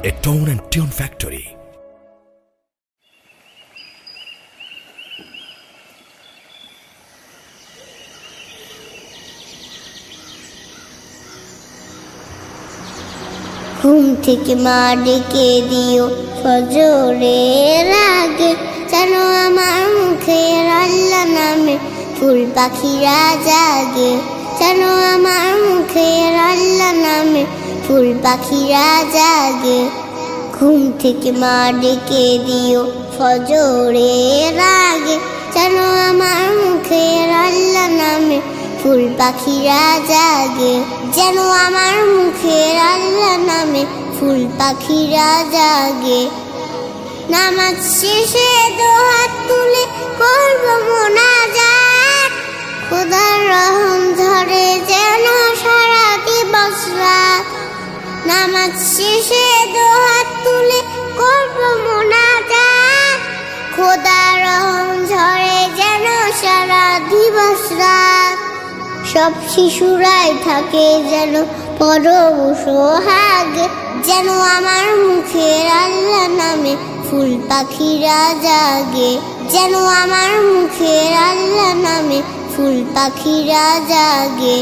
a tone and tune factory. ঘুম থেকে মা ডেকে দিও ফজরের আগে, যেন আমার মুখের আল্লাহ নামে ফুল পাখিরা জাগে, যেন আমার মুখের আল্লাহ নামে ফুল পাখিরা জাগে। ঘুম থেকে মা ডেকে দিও ফজরের আগে, যেন আমার মুখের আল্লাহ নামে ফুল পাখিরা জাগে, যেন আমার মুখের আল্লাহ নামে ফুল পাখিরা জাগে। নামাজ শেষে দুহাত তুলে করব মোনাজাত, খোদার রহম ঝরে যেন সারা দিবস রাত। নামাজ শেষে দুহাত তুলে করব মোনাজাত, খোদার রহম ঝরে যেন সারা দিবস রাত। সব শিশুরাই থাকে যেন পরম সোহাগে, যেন আমার মুখের আল্লাহ নামে ফুল পাখিরা জাগে, যেন আমার মুখের আল্লাহ নামে ফুল পাখিরা জাগে।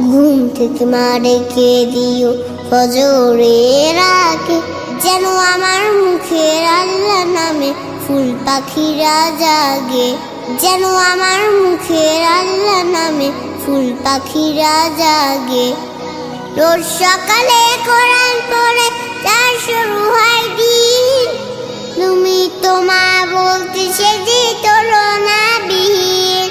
ঘুম থেকে মা ডেকে দিও ফজরের আগে, যেন আমার মুখের আল্লাহ নামে ফুল পাখিরা জাগে, যেন আমার মুখের আল্লাহ নামে ফুল পাখিরা জাগে। রোজ সকালে কোরআন পড়ে তার শুরু হয় দিন, তুমি তোমা বলতে সেজে তুলনা বিহীন।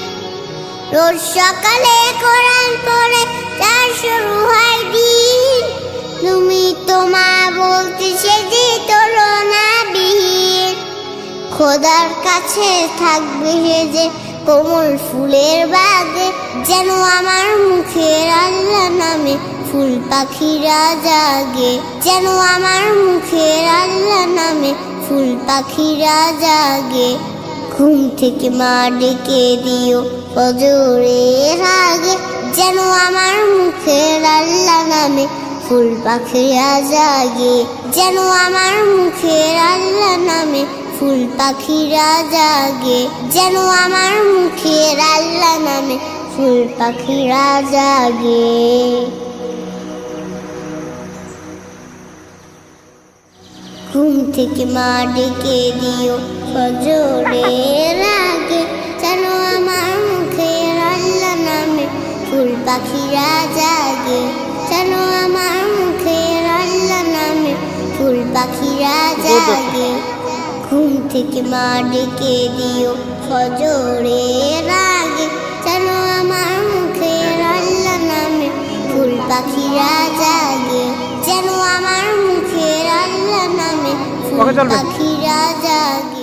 রোজ সকালে কোরআন পড়ে তার শুরু হয় দিন, তুমি তোমা বলতে সেজে তুলনা বিহীন। খোদার কাছে থাকবে যে কোমল ফুলের বাগে, যেন আমার মুখের আল্লাহ নামে ফুল পাখিরা জাগে, যেন আমার মুখের আল্লাহ নামে ফুল পাখিরা জাগে। ঘুম থেকে মা ডেকে দিও ফজরের আগে, যেন আমার মুখের আল্লাহ নামে ফুল পাখিরা জাগে, যেন আমার মুখের আল্লাহ নামে ফুল পাখিরা জাগে, যেন আমার মুখের আল্লাহ নামে ফুল পাখিরা জাগে। ঘুম থেকে মা ডেকে দিও ফজরের আগে, যেন আমার মুখের আল্লাহ নামে ফুল পাখিরা জাগে, যেন আমার মুখের আল্লাহ নামে ফুল পাখিরা জাগে। ঘুম থেকে মা ডেকে দিও ফজরের আগে, যেন আমার মুখের আল্লাহ নামে ফুল পাখিরা জাগে, যেন আমার মুখের আল্লাহ নামে ফুল পাখিরা জাগে।